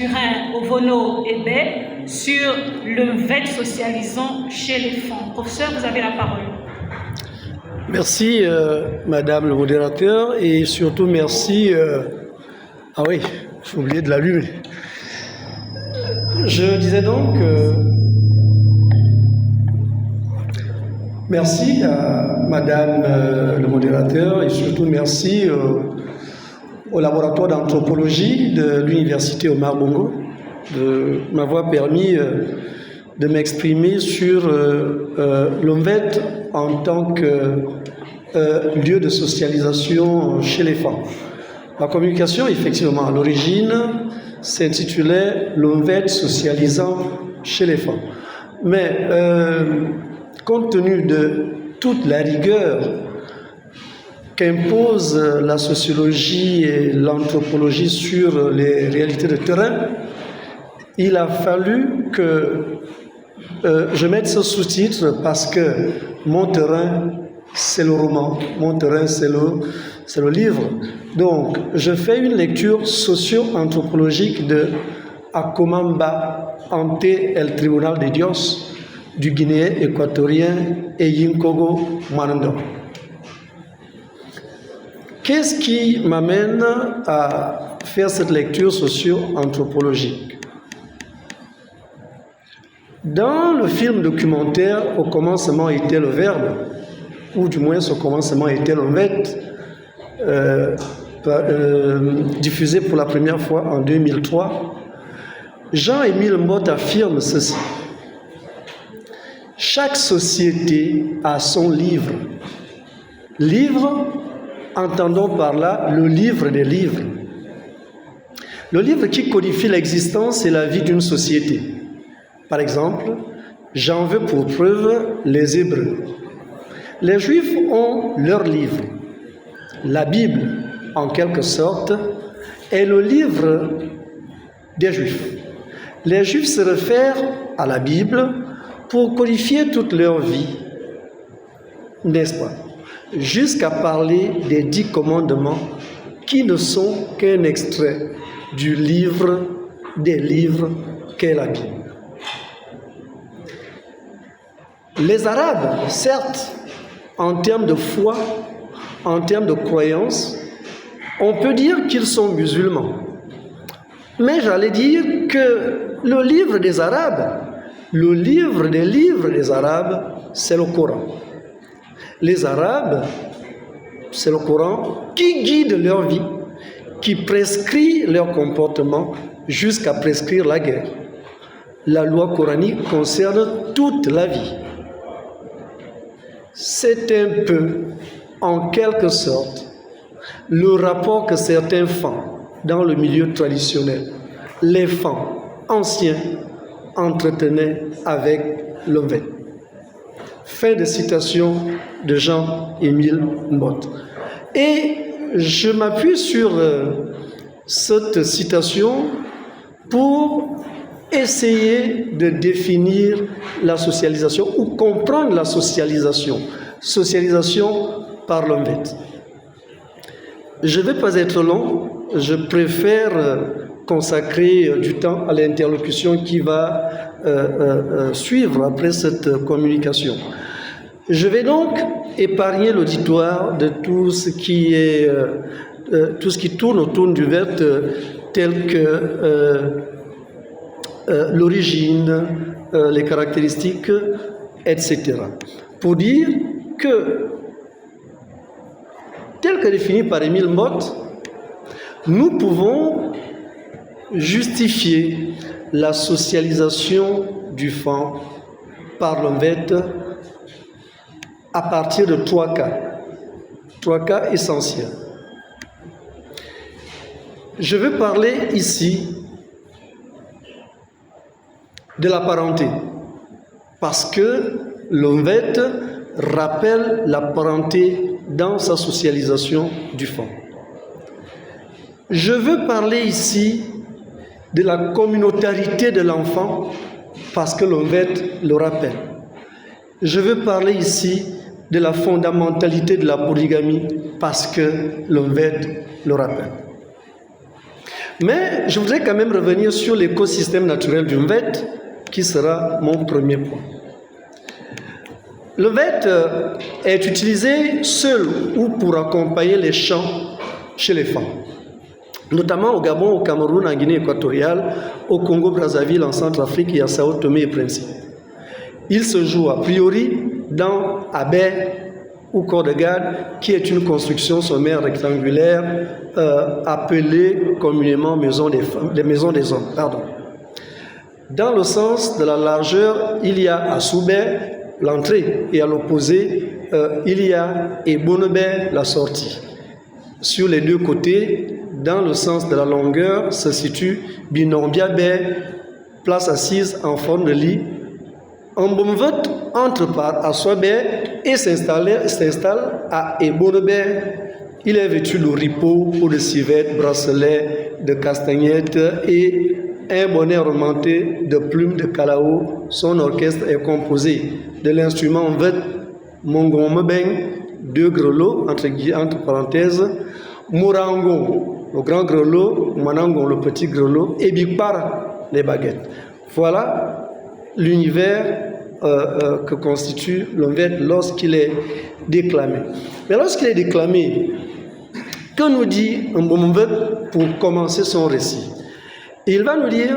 Turin, Ovono et Bay sur le VET socialisant chez les femmes. Professeur, vous avez la parole. Merci, Madame le modérateur, et surtout merci... Ah oui, j'ai oublié de l'allumer. Je disais donc... merci à Madame le modérateur et surtout merci au laboratoire d'anthropologie de l'Université Omar Bongo de m'avoir permis de m'exprimer sur l'OMVET en tant que lieu de socialisation chez les femmes. La communication, effectivement, à l'origine, s'intitulait l'OMVET socialisant chez les femmes. Mais compte tenu de toute la rigueur qu'impose la sociologie et l'anthropologie sur les réalités de terrain, il a fallu que je mette ce sous-titre parce que mon terrain, c'est le roman, mon terrain, c'est le livre. Donc, je fais une lecture socio-anthropologique de Akomamba ante el Tribunal de Dios du Guinéen équatorien Eyinkogo Manando. Qu'est-ce qui m'amène à faire cette lecture socio-anthropologique? Dans le film documentaire, au commencement était le verbe, ou du moins au commencement était l'OMVET, diffusé pour la première fois en 2003, Jean-Émile Motte affirme ceci. Chaque société a son livre. Livre, entendons par là le livre des livres. Le livre qui codifie l'existence et la vie d'une société. Par exemple, j'en veux pour preuve les Hébreux. Les Juifs ont leur livre. La Bible, en quelque sorte, est le livre des Juifs. Les Juifs se réfèrent à la Bible pour codifier toute leur vie, n'est-ce pas? Jusqu'à parler des 10 commandements qui ne sont qu'un extrait du livre des livres qu'est la Bible. Les Arabes, certes, en termes de foi, en termes de croyance, on peut dire qu'ils sont musulmans. Mais j'allais dire que le livre des Arabes, le livre des livres des Arabes, c'est le Coran. Les Arabes, c'est le Coran qui guide leur vie, qui prescrit leur comportement jusqu'à prescrire la guerre. La loi coranique concerne toute la vie. C'est un peu, en quelque sorte, le rapport que certains font dans le milieu traditionnel. Les femmes anciens entretenaient avec l'OMVET. Fin de citation de Jean-Émile Motte. Et je m'appuie sur cette citation pour essayer de définir la socialisation ou comprendre la socialisation. Socialisation par l'OMVET. Je ne vais pas être long, je préfère consacrer du temps à l'interlocution qui va suivre après cette communication. Je vais donc épargner l'auditoire de tout ce qui est tout ce qui tourne autour du VET, tel que l'origine, les caractéristiques, etc. Pour dire que, tel que défini par Émile Motte, nous pouvons justifier la socialisation du FAN par l'OMVET à partir de 3 cas essentiels. Je veux parler ici de la parenté, parce que l'OMVET rappelle la parenté dans sa socialisation du FAN. Je veux parler ici de la communautarité de l'enfant, parce que l'OMVET le rappelle. Je veux parler ici de la fondamentalité de la polygamie, parce que l'OMVET le rappelle. Mais je voudrais quand même revenir sur l'écosystème naturel du Mvet, qui sera mon premier point. Le Mvet est utilisé seul ou pour accompagner les chants chez les femmes, notamment au Gabon, au Cameroun, en Guinée équatoriale, au Congo-Brazzaville, en Centrafrique et à Sao Tomé et Principe. Il se joue a priori dans Abé ou corps de garde, qui est une construction sommaire rectangulaire appelée communément maison des femmes, les maisons des hommes. Pardon. Dans le sens de la largeur, il y a à Soubé l'entrée et à l'opposé, il y a Ebonebé la sortie. Sur les deux côtés, dans le sens de la longueur, se situe Binombiabé, place assise en forme de lit. Mbomvet entre par à Soibé et s'installe à Ebonebé. Il est vêtu de ripeaux ou de civettes, bracelets, de castagnettes et un bonnet ornementé de plumes de calao. Son orchestre est composé de l'instrument Mvet, Mongomebeng, deux grelots, entre parenthèses, Morango, le grand grelot, Manango, le petit grelot, et Bikpara, les baguettes. Voilà l'univers que constitue le Mvet lorsqu'il est déclamé. Mais lorsqu'il est déclamé, que nous dit Mbomvet pour commencer son récit? Il va nous dire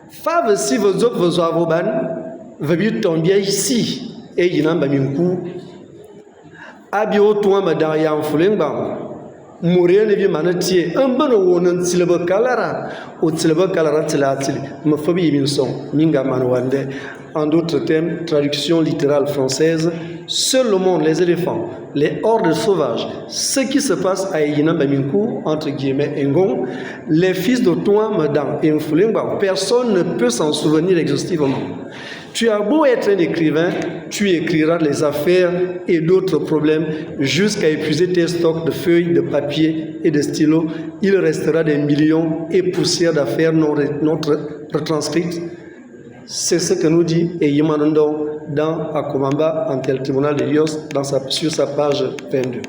Fave si vos avoban, veut tomber ici, et il n'en a pas Abio toi madaya en fulengba. Mourir ne vit manatie, un bon wonan silver calara, ou silver calara tilatili, me phobie minson, minga manwande. En d'autres termes, traduction littérale française, seul le monde, les éléphants, les hordes sauvages, ce qui se passe à Yinambaminku, entre guillemets, Ngon, les fils de toi, madame, et Mfulengba, personne ne peut s'en souvenir exhaustivement. Tu as beau être un écrivain, tu écriras les affaires et d'autres problèmes jusqu'à épuiser tes stocks de feuilles, de papier et de stylos. Il restera des millions et poussières d'affaires non retranscrites. C'est ce que nous dit Eyimanando dans Akomamba, ante le tribunal de Dios, sur sa page 22.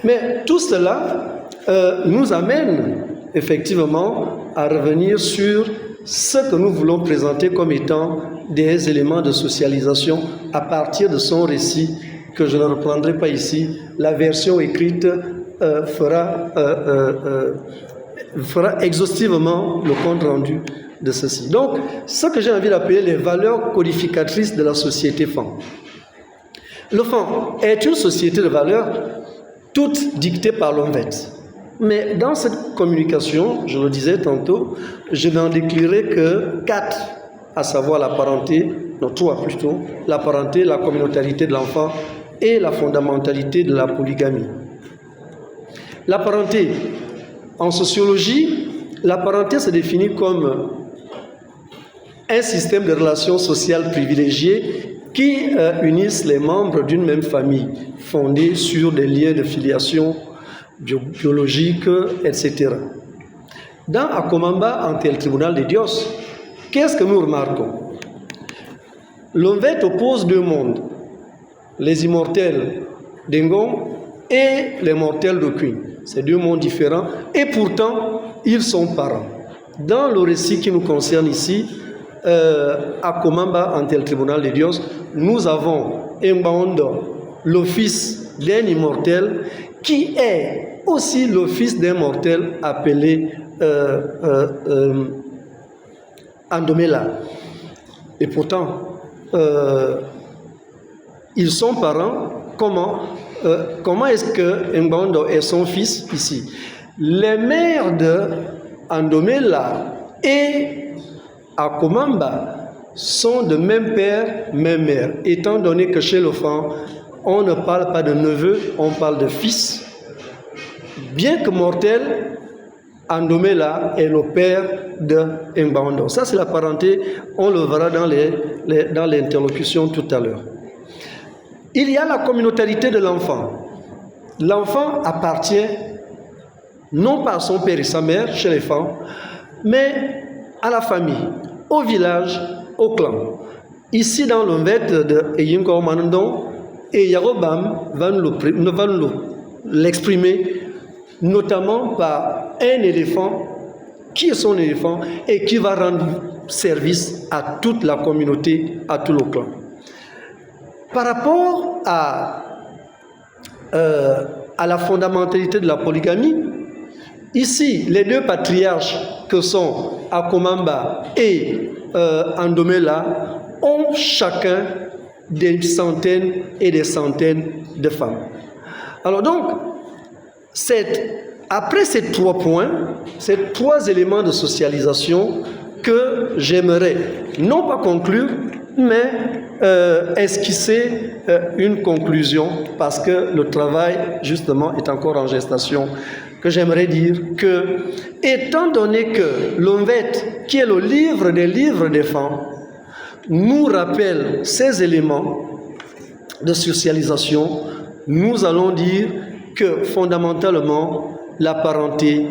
Mais tout cela nous amène effectivement à revenir sur ce que nous voulons présenter comme étant des éléments de socialisation à partir de son récit, que je ne reprendrai pas ici. La version écrite fera exhaustivement le compte rendu de ceci. Donc, ce que j'ai envie d'appeler les valeurs codificatrices de la société FAN. Le FAN est une société de valeurs toutes dictées par l'OMVET. Mais dans cette communication, je le disais tantôt, je n'en déclinerai que 4, à savoir la parenté, non 3 plutôt, la parenté, la communautarité de l'enfant et la fondamentalité de la polygamie. La parenté, en sociologie, la parenté se définit comme un système de relations sociales privilégiées qui unissent les membres d'une même famille, fondée sur des liens de filiation biologique, etc. Dans Akomamba, ante le tribunal de Dios, qu'est-ce que nous remarquons? L'Omvet oppose deux mondes, les immortels d'Engon et les mortels de Queen. C'est deux mondes différents et pourtant, ils sont parents. Dans le récit qui nous concerne ici, Akomamba, ante le tribunal de Dios, nous avons Mbaondo, le fils d'un immortel, qui est aussi le fils d'un mortel appelé Andomela. Et pourtant, ils sont parents. Comment est-ce que Mbaondo est son fils ici? Les mères de Andomela et Akomamba sont de même père, même mère, étant donné que chez l'enfant, on ne parle pas de neveu, on parle de fils. Bien que mortel, Andomela est le père de Mbaondo. Ça, c'est la parenté, on le verra dans l'interlocution tout à l'heure. Il y a la communautarité de l'enfant. L'enfant appartient non pas à son père et sa mère, chez les femmes, mais à la famille, au village, au clan. Ici, dans l'Omvet de Eyinko Manandon, et Yarobam va nous l'exprimer, notamment par un éléphant qui est son éléphant et qui va rendre service à toute la communauté, à tout le clan. Par rapport à la fondamentalité de la polygamie, ici, les deux patriarches que sont Akomamba et Andomela ont chacun des centaines et des centaines de femmes. Alors donc, après ces 3 points, ces 3 éléments de socialisation que j'aimerais non pas conclure, mais esquisser une conclusion, parce que le travail justement est encore en gestation, que j'aimerais dire que, étant donné que l'OMVET, qui est le livre des livres des femmes, nous rappelle ces éléments de socialisation, nous allons dire que fondamentalement, la parenté,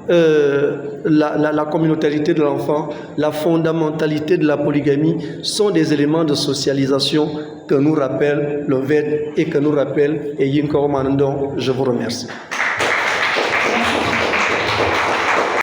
la communautarité de l'enfant, la fondamentalité de la polygamie sont des éléments de socialisation que nous rappelle l'OMVET et que nous rappelle Eyinko Manandon. Je vous remercie.